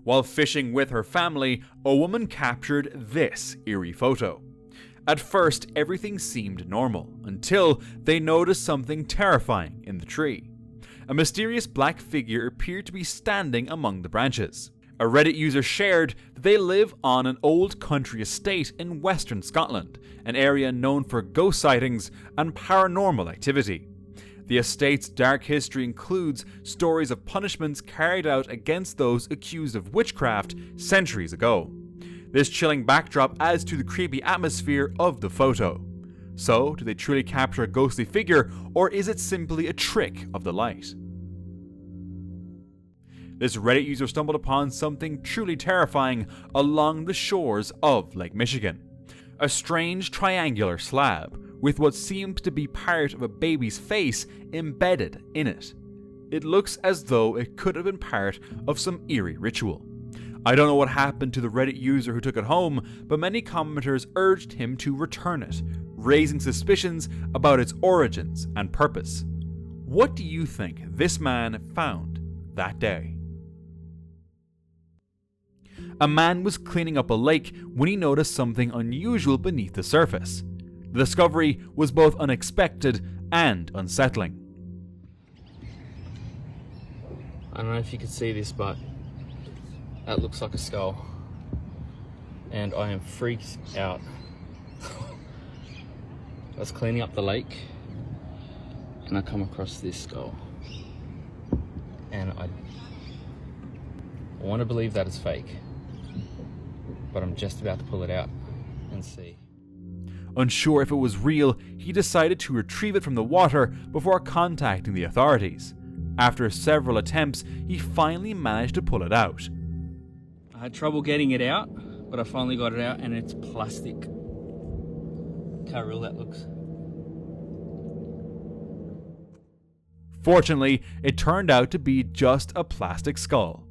While fishing with her family, a woman captured this eerie photo. At first, everything seemed normal, until they noticed something terrifying in the tree. A mysterious black figure appeared to be standing among the branches. A Reddit user shared that they live on an old country estate in western Scotland, an area known for ghost sightings and paranormal activity. The estate's dark history includes stories of punishments carried out against those accused of witchcraft centuries ago. This chilling backdrop adds to the creepy atmosphere of the photo. So, do they truly capture a ghostly figure, or is it simply a trick of the light? This Reddit user stumbled upon something truly terrifying along the shores of Lake Michigan. A strange triangular slab with what seemed to be part of a baby's face embedded in it. It looks as though it could have been part of some eerie ritual. I don't know what happened to the Reddit user who took it home, but many commenters urged him to return it, raising suspicions about its origins and purpose. What do you think this man found that day? A man was cleaning up a lake when he noticed something unusual beneath the surface. The discovery was both unexpected and unsettling. I don't know if you can see this, but that looks like a skull. And I am freaked out. I was cleaning up the lake and I come across this skull. And I want to believe that it's fake. But I'm just about to pull it out and see. Unsure if it was real, he decided to retrieve it from the water before contacting the authorities. After several attempts, he finally managed to pull it out. I had trouble getting it out, but I finally got it out, and it's plastic. How real that looks. Fortunately, it turned out to be just a plastic skull.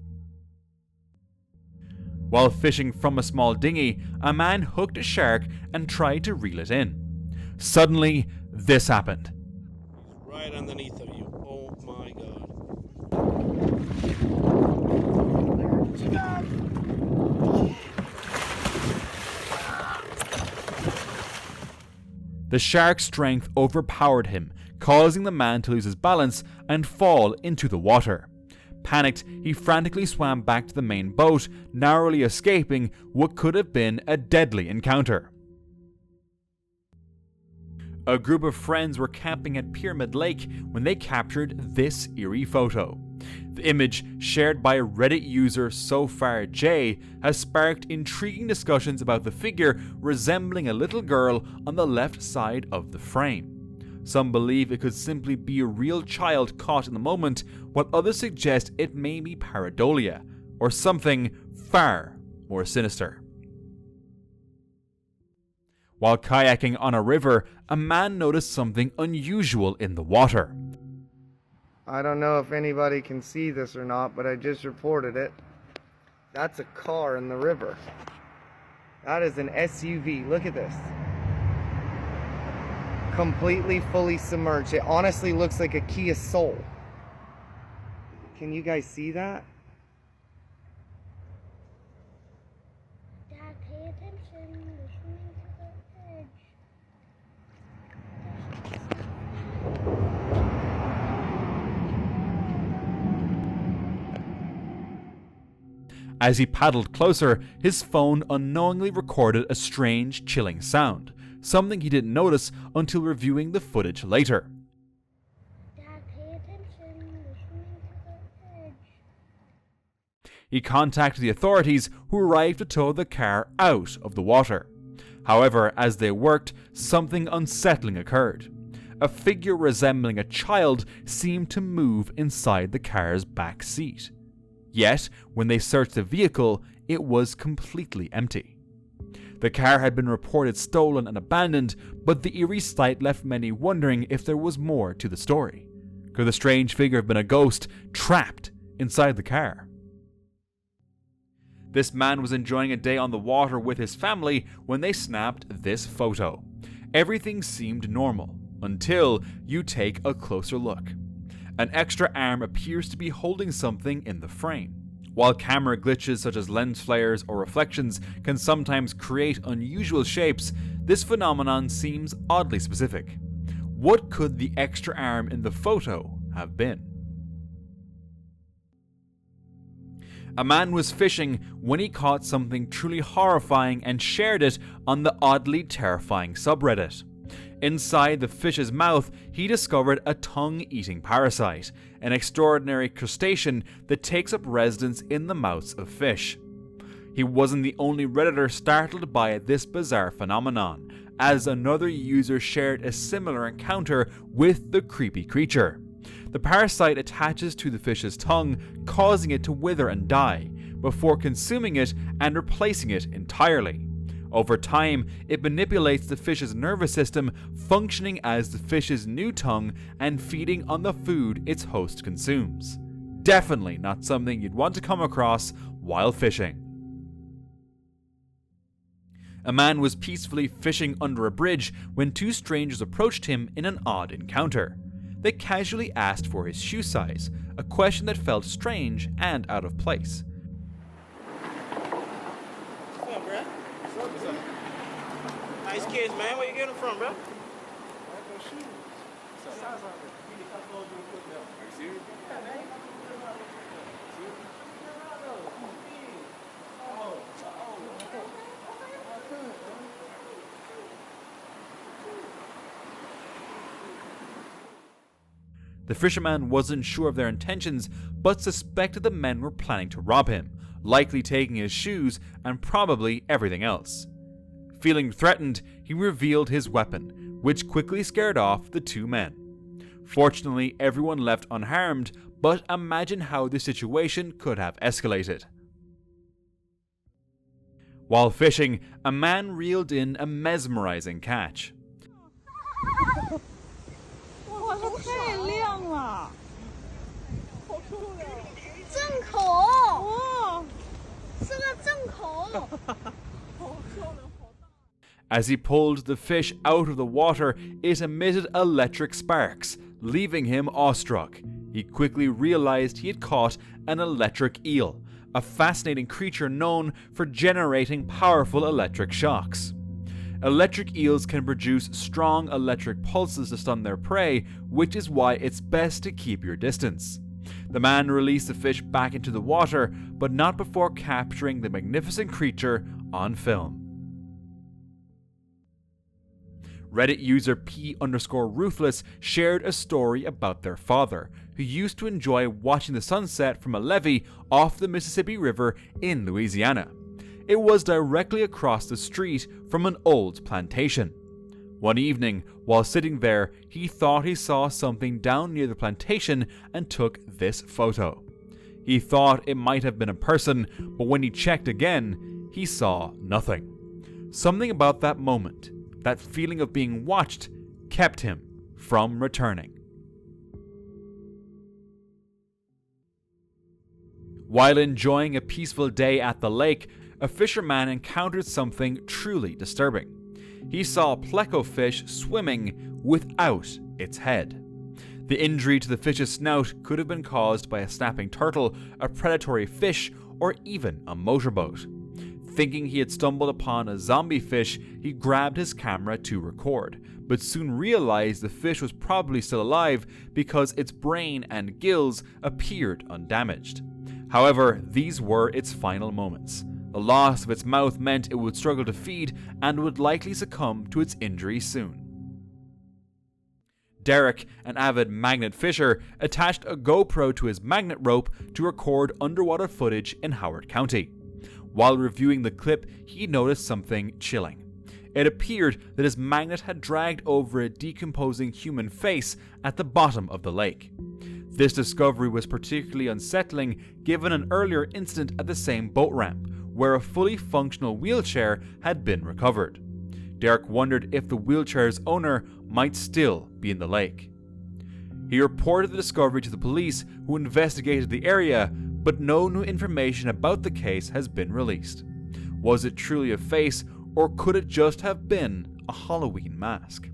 While fishing from a small dinghy, a man hooked a shark and tried to reel it in. Suddenly, this happened. Right underneath of you. Oh my god. The shark's strength overpowered him, causing the man to lose his balance and fall into the water. Panicked, he frantically swam back to the main boat, narrowly escaping what could have been a deadly encounter. A group of friends were camping at Pyramid Lake when they captured this eerie photo. The image, shared by Reddit user SoFarJ, has sparked intriguing discussions about the figure resembling a little girl on the left side of the frame. Some believe it could simply be a real child caught in the moment, while others suggest it may be pareidolia, or something far more sinister. While kayaking on a river, a man noticed something unusual in the water. I don't know if anybody can see this or not, but I just reported it. That's a car in the river. That is an SUV. Look at this. Completely fully submerged. It honestly looks like a Kia Soul. Can you guys see that? Dad, pay attention. We're swimming to the edge. As he paddled closer, his phone unknowingly recorded a strange, chilling sound, something he didn't notice until reviewing the footage later. Dad, pay attention. We're swimming to the edge. He contacted the authorities, who arrived to tow the car out of the water. However, as they worked, something unsettling occurred. A figure resembling a child seemed to move inside the car's back seat. Yet, when they searched the vehicle, it was completely empty. The car had been reported stolen and abandoned, but the eerie sight left many wondering if there was more to the story. Could the strange figure have been a ghost trapped inside the car? This man was enjoying a day on the water with his family when they snapped this photo. Everything seemed normal, until you take a closer look. An extra arm appears to be holding something in the frame. While camera glitches such as lens flares or reflections can sometimes create unusual shapes, this phenomenon seems oddly specific. What could the extra arm in the photo have been? A man was fishing when he caught something truly horrifying and shared it on the oddly terrifying subreddit. Inside the fish's mouth, he discovered a tongue-eating parasite, an extraordinary crustacean that takes up residence in the mouths of fish. He wasn't the only Redditor startled by this bizarre phenomenon, as another user shared a similar encounter with the creepy creature. The parasite attaches to the fish's tongue, causing it to wither and die, before consuming it and replacing it entirely. Over time, it manipulates the fish's nervous system, functioning as the fish's new tongue and feeding on the food its host consumes. Definitely not something you'd want to come across while fishing. A man was peacefully fishing under a bridge when two strangers approached him in an odd encounter. They casually asked for his shoe size, a question that felt strange and out of place. What's up, bruh? What's up? Nice kids, man. Where you getting them from, bro? The fisherman wasn't sure of their intentions, but suspected the men were planning to rob him, likely taking his shoes and probably everything else. Feeling threatened, he revealed his weapon, which quickly scared off the two men. Fortunately, everyone left unharmed, but imagine how the situation could have escalated. While fishing, a man reeled in a mesmerizing catch. 哇，它太亮了！正口，哇，是个正口。 As he pulled the fish out of the water, it emitted electric sparks, leaving him awestruck. He quickly realized he had caught an electric eel, a fascinating creature known for generating powerful electric shocks. Electric eels can produce strong electric pulses to stun their prey, which is why it's best to keep your distance. The man released the fish back into the water, but not before capturing the magnificent creature on film. Reddit user P_Ruthless shared a story about their father, who used to enjoy watching the sunset from a levee off the Mississippi River in Louisiana. It was directly across the street from an old plantation. One evening, while sitting there, he thought he saw something down near the plantation and took this photo. He thought it might have been a person, but when he checked again, he saw nothing. Something about that moment, that feeling of being watched, kept him from returning. While enjoying a peaceful day at the lake, a fisherman encountered something truly disturbing. He saw a pleco fish swimming without its head. The injury to the fish's snout could have been caused by a snapping turtle, a predatory fish, or even a motorboat. Thinking he had stumbled upon a zombie fish, he grabbed his camera to record, but soon realized the fish was probably still alive because its brain and gills appeared undamaged. However, these were its final moments. The loss of its mouth meant it would struggle to feed and would likely succumb to its injury soon. Derek, an avid magnet fisher, attached a GoPro to his magnet rope to record underwater footage in Howard County. While reviewing the clip, he noticed something chilling. It appeared that his magnet had dragged over a decomposing human face at the bottom of the lake. This discovery was particularly unsettling given an earlier incident at the same boat ramp, where a fully functional wheelchair had been recovered. Derek wondered if the wheelchair's owner might still be in the lake. He reported the discovery to the police, who investigated the area, but no new information about the case has been released. Was it truly a face, or could it just have been a Halloween mask?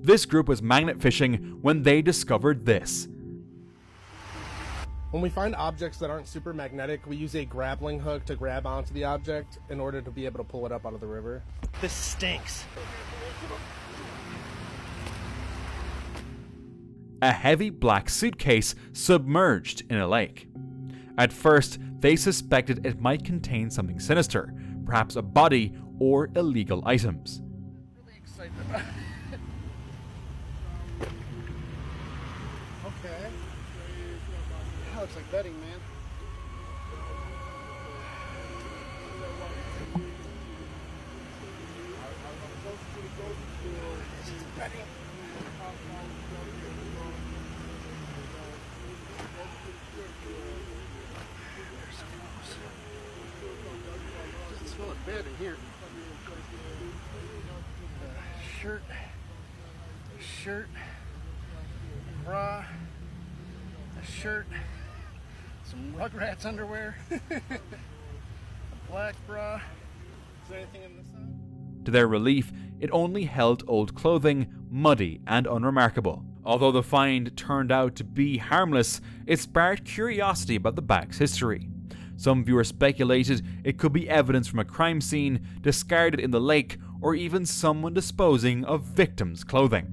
This group was magnet fishing when they discovered this. When we find objects that aren't super magnetic, we use a grappling hook to grab onto the object in order to be able to pull it up out of the river. This stinks. A heavy black suitcase submerged in a lake. At first, they suspected it might contain something sinister, perhaps a body or illegal items. Really excited about it. Okay. That looks like bedding, man. This is bedding. Doesn't smell like bed in here. Shirt, bra, a shirt, some Rugrats underwear, a black bra. Is there anything in this side? To their relief, it only held old clothing, muddy and unremarkable. Although the find turned out to be harmless, it sparked curiosity about the bag's history. Some viewers speculated it could be evidence from a crime scene, discarded in the lake, or even someone disposing of victims' clothing.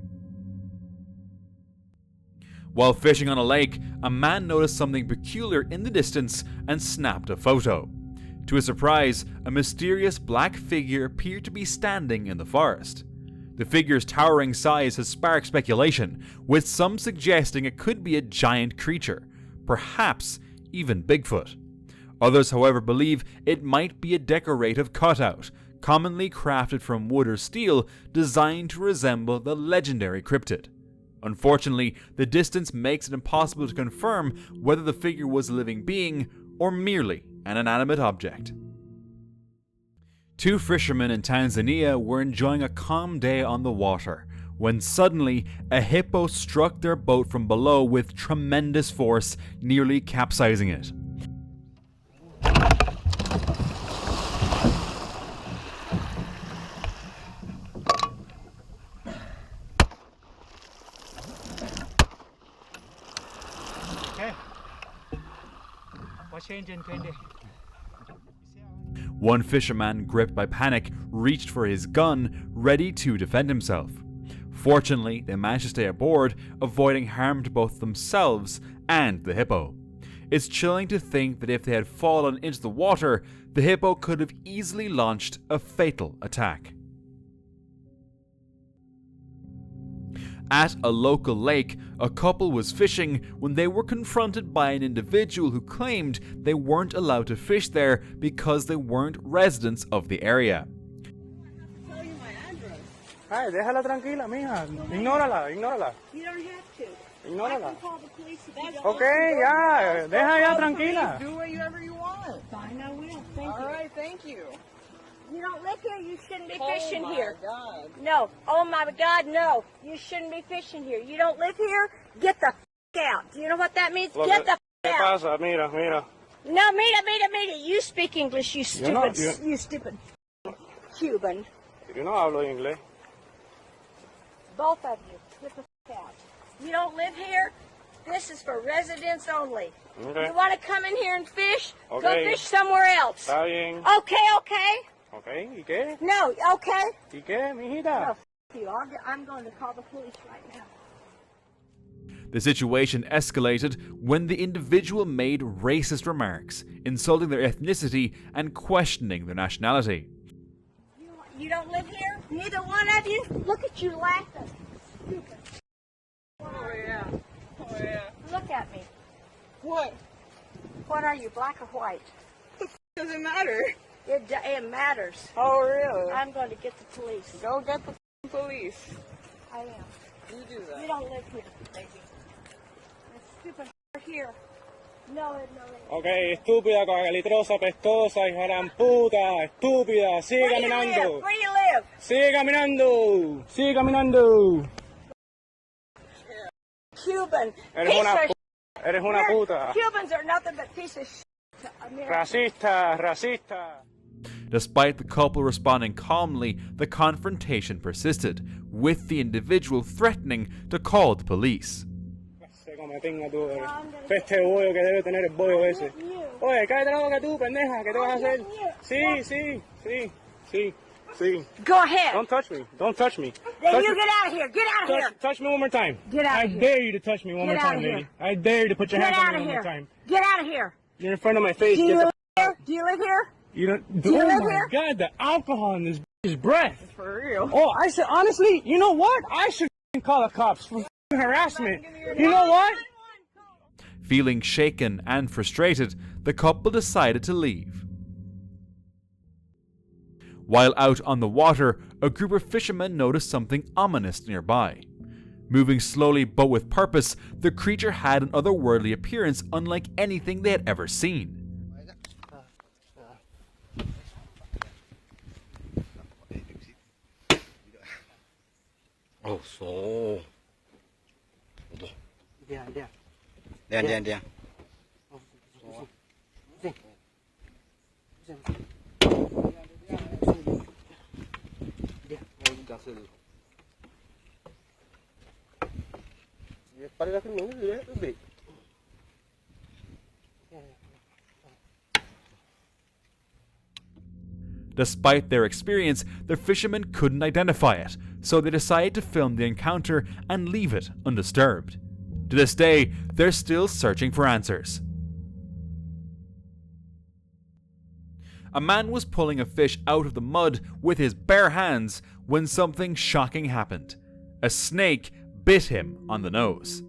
While fishing on a lake, a man noticed something peculiar in the distance and snapped a photo. To his surprise, a mysterious black figure appeared to be standing in the forest. The figure's towering size has sparked speculation, with some suggesting it could be a giant creature, perhaps even Bigfoot. Others, however, believe it might be a decorative cutout, commonly crafted from wood or steel, designed to resemble the legendary cryptid. Unfortunately, the distance makes it impossible to confirm whether the figure was a living being or merely an inanimate object. Two fishermen in Tanzania were enjoying a calm day on the water when suddenly a hippo struck their boat from below with tremendous force, nearly capsizing it. One fisherman, gripped by panic, reached for his gun, ready to defend himself. Fortunately, they managed to stay aboard, avoiding harm to both themselves and the hippo. It's chilling to think that if they had fallen into the water, the hippo could have easily launched a fatal attack. At a local lake, a couple was fishing when they were confronted by an individual who claimed they weren't allowed to fish there because they weren't residents of the area. Ay, déjala tranquila, mija. Ignórala. You don't have to. Ignórala. I can call the police if you don't. Okay, ya. Deja ya tranquila. Do whatever you want. Fine, I will. Thank All you. right, thank you. You don't live here, you shouldn't be Oh fishing my here. God. No. Oh my God, no. You shouldn't be fishing here. You don't live here, get the out. Do you know what that means? Get the ¿Qué out. pasa? Mira. No, mira. You speak English, you stupid, you stupid Cuban. Yo no hablo inglés. Both of you, get the out. You don't live here. This is for residents only. Okay. You want to come in here and fish? Go Okay. fish somewhere else. Está bien. Okay. Okay, ¿y qué? No, okay. ¿Y qué, mijita? No, you. I'm going to call the police right now. The situation escalated when the individual made racist remarks, insulting their ethnicity and questioning their nationality. You don't live here? Neither one of you? Look at you laughing. Stupid. Oh, yeah. Oh, yeah. Look at me. What? What are you, black or white? Doesn't matter. It matters. Oh, really? I'm going to get the police. Go get the police. I am. You do You that. don't live here, baby. That stupid here. No. Okay, estúpida, cagalitrosa, pestosa, hija de la puta, estúpida, sigue Where do you caminando. live? Where do you live? Sigue caminando. Cuban. Eres una puta. Cubans are nothing but piece of shit. Racista. Despite the couple responding calmly, the confrontation persisted, with the individual threatening to call the police. Se come tenga tú, este bollo que debe tener el bollo ese. Oye, cállate la boca tú, pendeja, ¿qué te vas a hacer? Sí. Go ahead. Don't touch me. Don't touch me. Then Touch you me. get out of here. Get out of here. Touch me one more time. Get out I of here. dare you to touch me one Get more out time, of here. lady. I dare you to put your Get hands on out me of one more here. time. Get out of here. You're in front of my face. Do you Get live the here? Do you live here? You don't. Do you Oh live my here? God, the alcohol in this is breath. For real. Oh, I said honestly, you know what? I should call the cops for harassment. You know what? Feeling shaken and frustrated, the couple decided to leave. While out on the water, a group of fishermen noticed something ominous nearby. Moving slowly but with purpose, the creature had an otherworldly appearance unlike anything they had ever seen. Oh, so. Đen. Despite their experience, the fishermen couldn't identify it, so they decided to film the encounter and leave it undisturbed. To this day, they're still searching for answers. A man was pulling a fish out of the mud with his bare hands when something shocking happened. A snake bit him on the nose.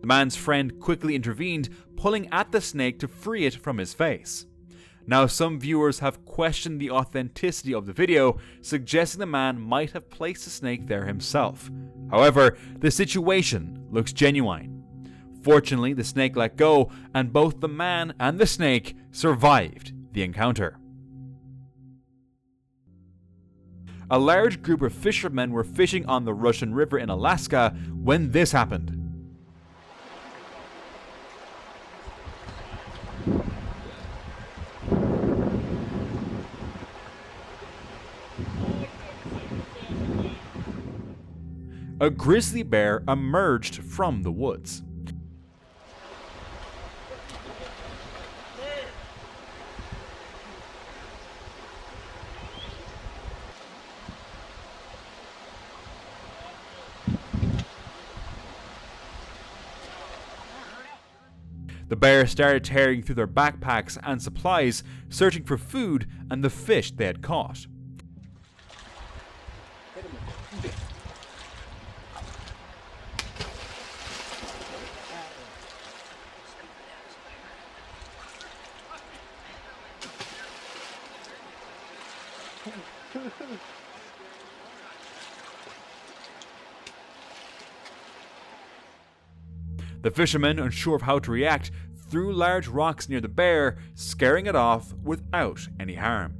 The man's friend quickly intervened, pulling at the snake to free it from his face. Now, some viewers have questioned the authenticity of the video, suggesting the man might have placed the snake there himself. However, the situation looks genuine. Fortunately, the snake let go, and both the man and the snake survived the encounter. A large group of fishermen were fishing on the Russian River in Alaska when this happened. A grizzly bear emerged from the woods. The bear started tearing through their backpacks and supplies, searching for food and the fish they had caught. The fishermen, unsure of how to react, threw large rocks near the bear, scaring it off without any harm.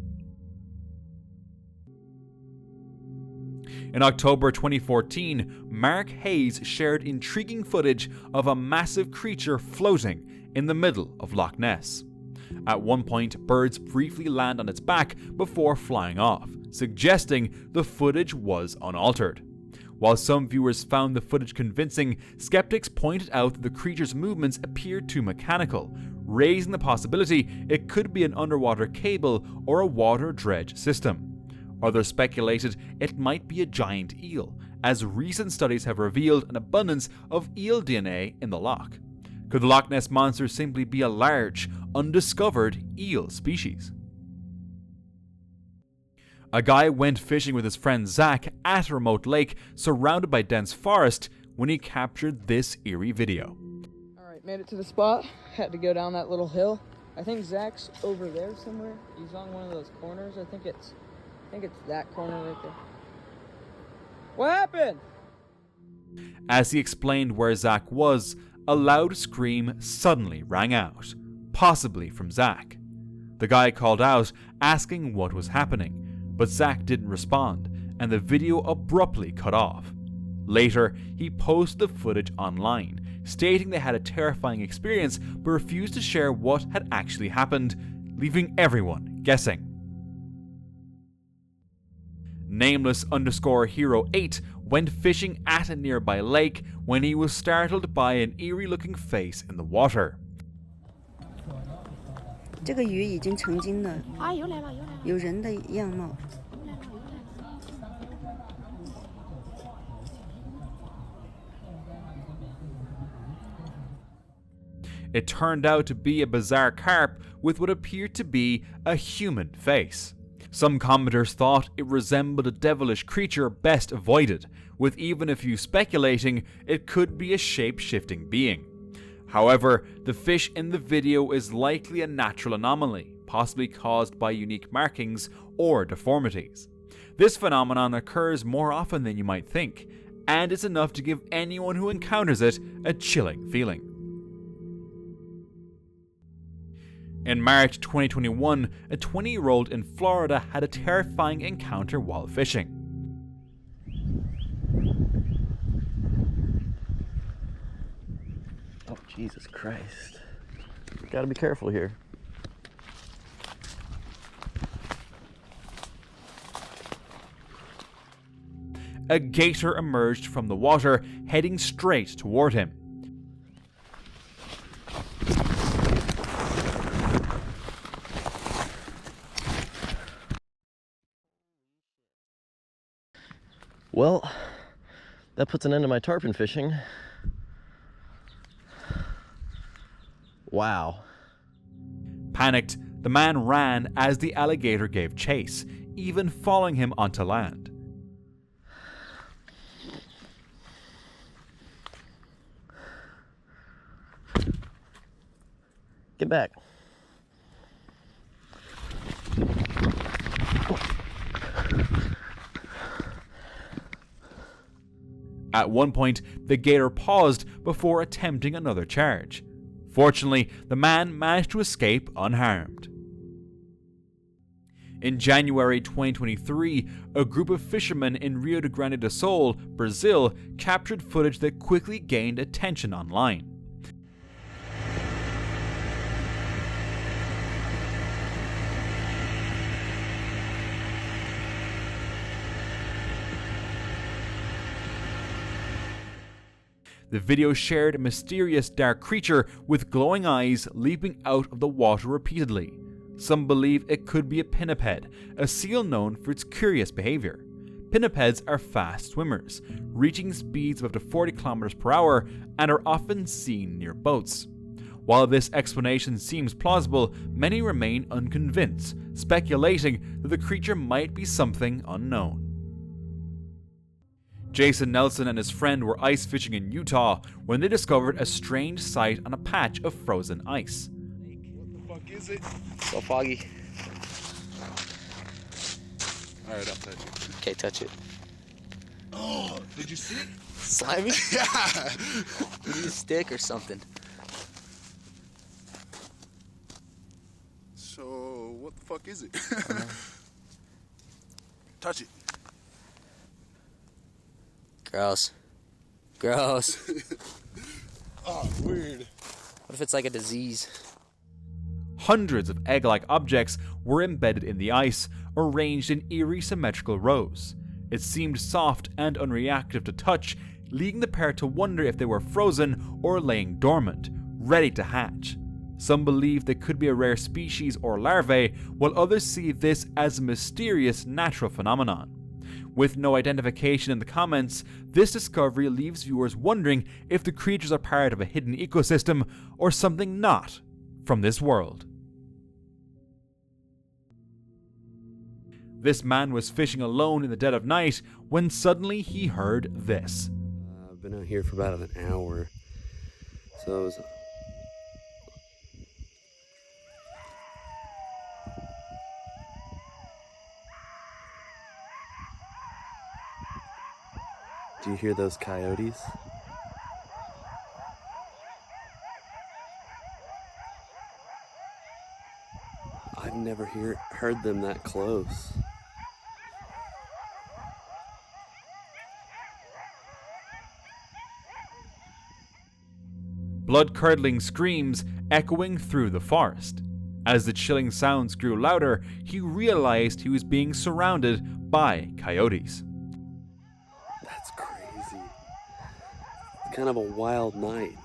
In October 2014, Mark Hayes shared intriguing footage of a massive creature floating in the middle of Loch Ness. At one point, birds briefly land on its back before flying off, suggesting the footage was unaltered. While some viewers found the footage convincing, skeptics pointed out that the creature's movements appeared too mechanical, raising the possibility it could be an underwater cable or a water dredge system. Others speculated it might be a giant eel, as recent studies have revealed an abundance of eel DNA in the loch. Could the Loch Ness Monster simply be a large, undiscovered eel species? A guy went fishing with his friend Zach at a remote lake surrounded by dense forest when he captured this eerie video. Alright, made it to the spot. Had to go down that little hill. I think Zach's over there somewhere. He's on one of those corners. I think it's that corner right there. What happened? As he explained where Zach was, a loud scream suddenly rang out, possibly from Zach. The guy called out, asking what was happening, but Zach didn't respond, and the video abruptly cut off. Later, he posted the footage online, stating they had a terrifying experience but refused to share what had actually happened, leaving everyone guessing. Nameless_Hero8 went fishing at a nearby lake when he was startled by an eerie-looking face in the water. 这个鱼已经成精了。啊，有来了，有来了。有人的样貌。 It turned out to be a bizarre carp with what appeared to be a human face. Some commenters thought it resembled a devilish creature best avoided, with even a few speculating it could be a shape-shifting being. However, the fish in the video is likely a natural anomaly, possibly caused by unique markings or deformities. This phenomenon occurs more often than you might think, and it's enough to give anyone who encounters it a chilling feeling. In March 2021, a 20-year-old in Florida had a terrifying encounter while fishing. Oh, Jesus Christ. You gotta be careful here. A gator emerged from the water, heading straight toward him. Well, that puts an end to my tarpon fishing. Wow. Panicked, the man ran as the alligator gave chase, even following him onto land. Get back. At one point, the gator paused before attempting another charge. Fortunately, the man managed to escape unharmed. In January 2023, a group of fishermen in Rio Grande do Sul, Brazil, captured footage that quickly gained attention online. The video shared a mysterious dark creature with glowing eyes leaping out of the water repeatedly. Some believe it could be a pinniped, a seal known for its curious behavior. Pinnipeds are fast swimmers, reaching speeds of up to 40 kilometers per hour and are often seen near boats. While this explanation seems plausible, many remain unconvinced, speculating that the creature might be something unknown. Jason Nelson and his friend were ice fishing in Utah when they discovered a strange sight on a patch of frozen ice. What the fuck is it? So foggy. Alright, I'll touch it. Okay, touch it. Oh, did you see it? Slimy? Yeah. You need a stick or something. So, what the fuck is it? Touch it. Gross. Gross. Oh, weird. What if it's like a disease? Hundreds of egg-like objects were embedded in the ice, arranged in eerie symmetrical rows. It seemed soft and unreactive to touch, leading the pair to wonder if they were frozen or laying dormant, ready to hatch. Some believe they could be a rare species or larvae, while others see this as a mysterious natural phenomenon. With no identification in the comments, this discovery leaves viewers wondering if the creatures are part of a hidden ecosystem or something not from this world. This man was fishing alone in the dead of night when suddenly he heard this. I've been out here for about an hour, so it was... Do you hear those coyotes? I've never heard them that close. Blood-curdling screams echoing through the forest. As the chilling sounds grew louder, he realized he was being surrounded by coyotes. That's kind of a wild night.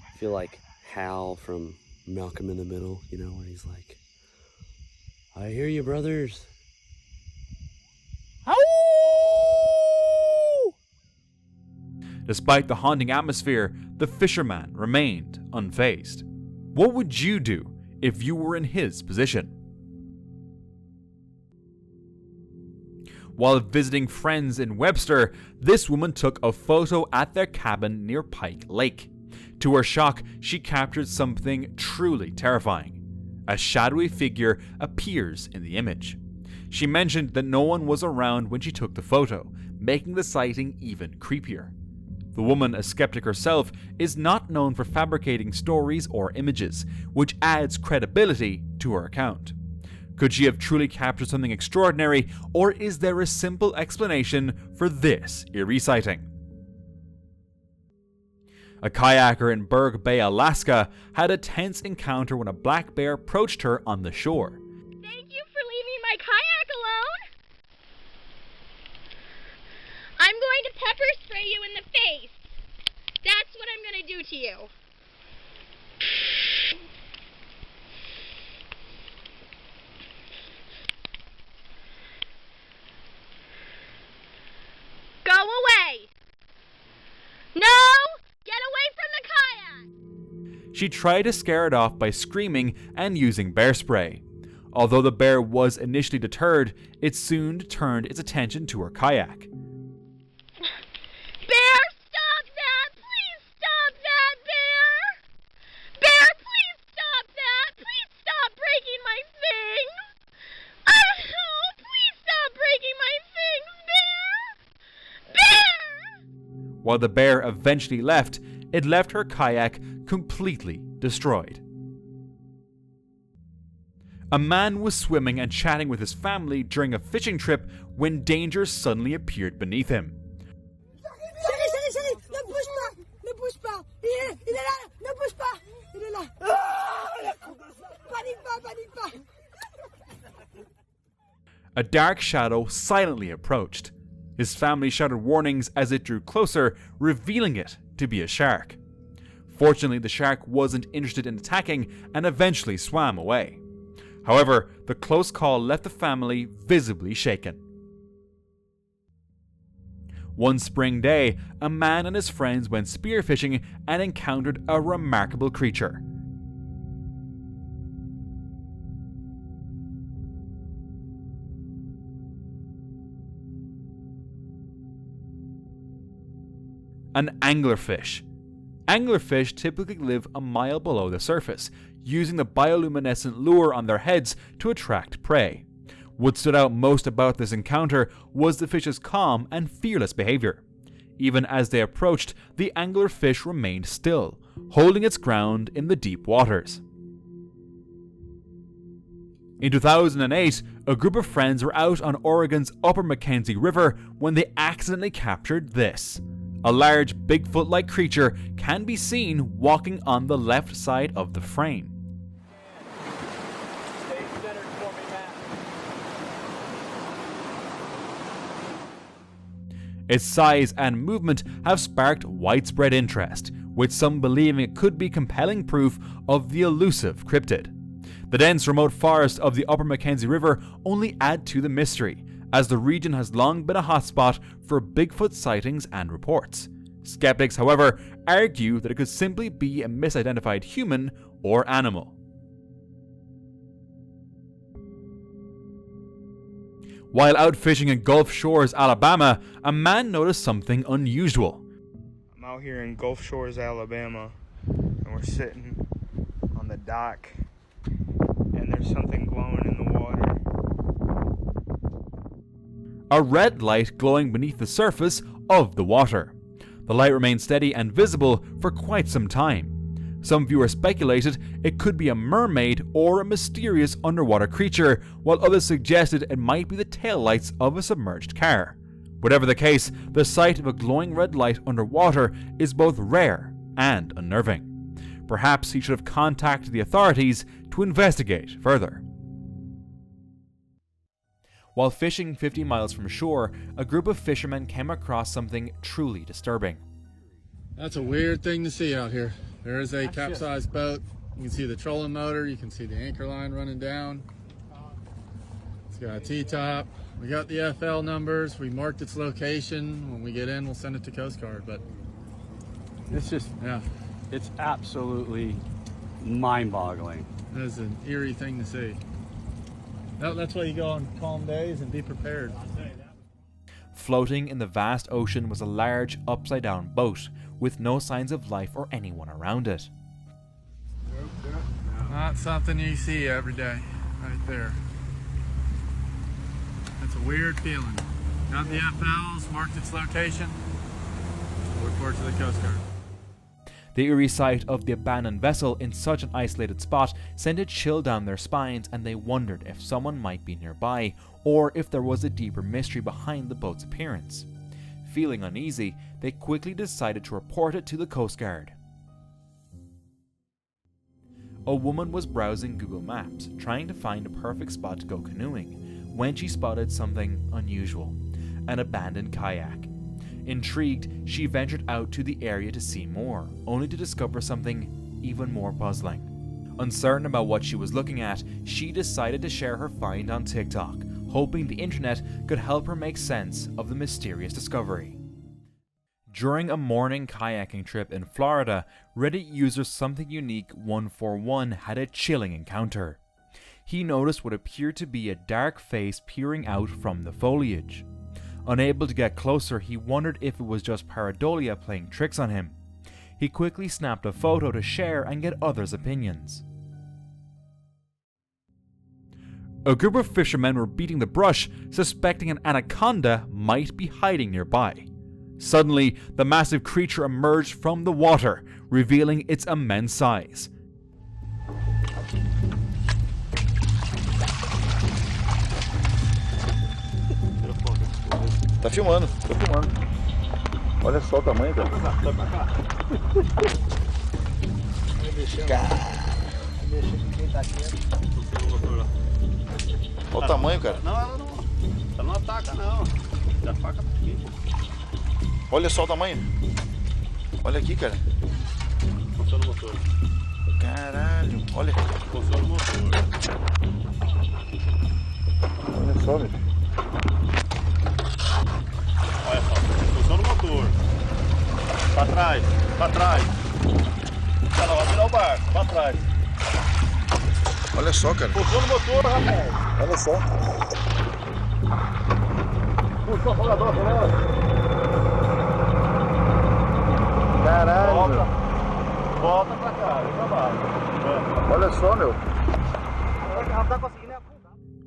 I feel like Hal from Malcolm in the Middle, you know, where he's like, I hear you, brothers. Despite the haunting atmosphere, the fisherman remained unfazed. What would you do if you were in his position? While visiting friends in Webster, this woman took a photo at their cabin near Pike Lake. To her shock, she captured something truly terrifying. A shadowy figure appears in the image. She mentioned that no one was around when she took the photo, making the sighting even creepier. The woman, a skeptic herself, is not known for fabricating stories or images, which adds credibility to her account. Could she have truly captured something extraordinary, or is there a simple explanation for this eerie sighting? A kayaker in Berg Bay, Alaska, had a tense encounter when a black bear approached her on the shore. Thank you for leaving my kayak alone. I'm going to pepper spray you in the face. That's what I'm going to do to you. Go away. No! Get away from the kayak! She tried to scare it off by screaming and using bear spray. Although the bear was initially deterred, it soon turned its attention to her kayak. Bear, stop that! Please stop that, Bear! Bear, please stop that! Please stop breaking my things! Oh, please stop breaking my things, Bear! Bear! While the bear eventually left, it left her kayak completely destroyed. A man was swimming and chatting with his family during a fishing trip when danger suddenly appeared beneath him. A dark shadow silently approached. His family shouted warnings as it drew closer, revealing it to be a shark. Fortunately, the shark wasn't interested in attacking and eventually swam away. However, the close call left the family visibly shaken. One spring day, a man and his friends went spearfishing and encountered a remarkable creature. An anglerfish. Anglerfish typically live a mile below the surface, using the bioluminescent lure on their heads to attract prey. What stood out most about this encounter was the fish's calm and fearless behavior. Even as they approached, the anglerfish remained still, holding its ground in the deep waters. In 2008, a group of friends were out on Oregon's Upper Mackenzie River when they accidentally captured this. A large Bigfoot-like creature can be seen walking on the left side of the frame. Its size and movement have sparked widespread interest, with some believing it could be compelling proof of the elusive cryptid. The dense remote forest of the Upper Mackenzie River only add to the mystery, as the region has long been a hotspot for Bigfoot sightings and reports. Skeptics, however, argue that it could simply be a misidentified human or animal. While out fishing in Gulf Shores, Alabama, a man noticed something unusual. I'm out here in Gulf Shores, Alabama, and we're sitting on the dock, and there's something glowing in the water. A red light glowing beneath the surface of the water. The light remained steady and visible for quite some time. Some viewers speculated it could be a mermaid or a mysterious underwater creature, while others suggested it might be the taillights of a submerged car. Whatever the case, the sight of a glowing red light underwater is both rare and unnerving. Perhaps he should have contacted the authorities to investigate further. While fishing 50 miles from shore, a group of fishermen came across something truly disturbing. That's a weird thing to see out here. There is a capsized boat. You can see the trolling motor. You can see the anchor line running down. It's got a T-top. We got the FL numbers. We marked its location. When we get in, we'll send it to Coast Guard. But it's just, yeah, it's absolutely mind-boggling. That is an eerie thing to see. That's why you go on calm days and be prepared. Floating in the vast ocean was a large, upside-down boat with no signs of life or anyone around it. Not something you see every day, right there. It's a weird feeling. Got the FLs, marked its location. We'll report to the Coast Guard. The eerie sight of the abandoned vessel in such an isolated spot sent a chill down their spines, and they wondered if someone might be nearby or if there was a deeper mystery behind the boat's appearance. Feeling uneasy, they quickly decided to report it to the Coast Guard. A woman was browsing Google Maps, trying to find a perfect spot to go canoeing, when she spotted something unusual: an abandoned kayak. Intrigued, she ventured out to the area to see more, only to discover something even more puzzling. Uncertain about what she was looking at, she decided to share her find on TikTok, hoping the internet could help her make sense of the mysterious discovery. During a morning kayaking trip in Florida, Reddit user Something Unique 141 had a chilling encounter. He noticed what appeared to be a dark face peering out from the foliage. Unable to get closer, he wondered if it was just pareidolia playing tricks on him. He quickly snapped a photo to share and get others' opinions. A group of fishermen were beating the brush, suspecting an anaconda might be hiding nearby. Suddenly, the massive creature emerged from the water, revealing its immense size. Tá filmando, tô filmando. Olha só o tamanho, cara. Olha o tamanho, cara. Não, ela não. Ela não ataca, não. Da faca pra aqui. Olha só o tamanho. Olha aqui, cara. Funciona o motor. Caralho, olha. Funciona o motor. Olha só, velho. Olha só, funciona o motor. Pra trás, pra trás. Ela vai virar o barco, pra trás. Olha só, cara. Funciona o motor, rapaz. Olha só. Puxa o afogador, acelera. Caralho. Volta. Volta pra cá, vem pra baixo. Olha só, meu.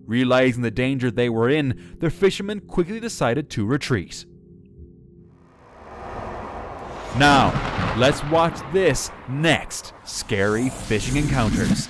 Realizing the danger they were in, the fishermen quickly decided to retreat. Now, let's watch this next scary fishing encounters.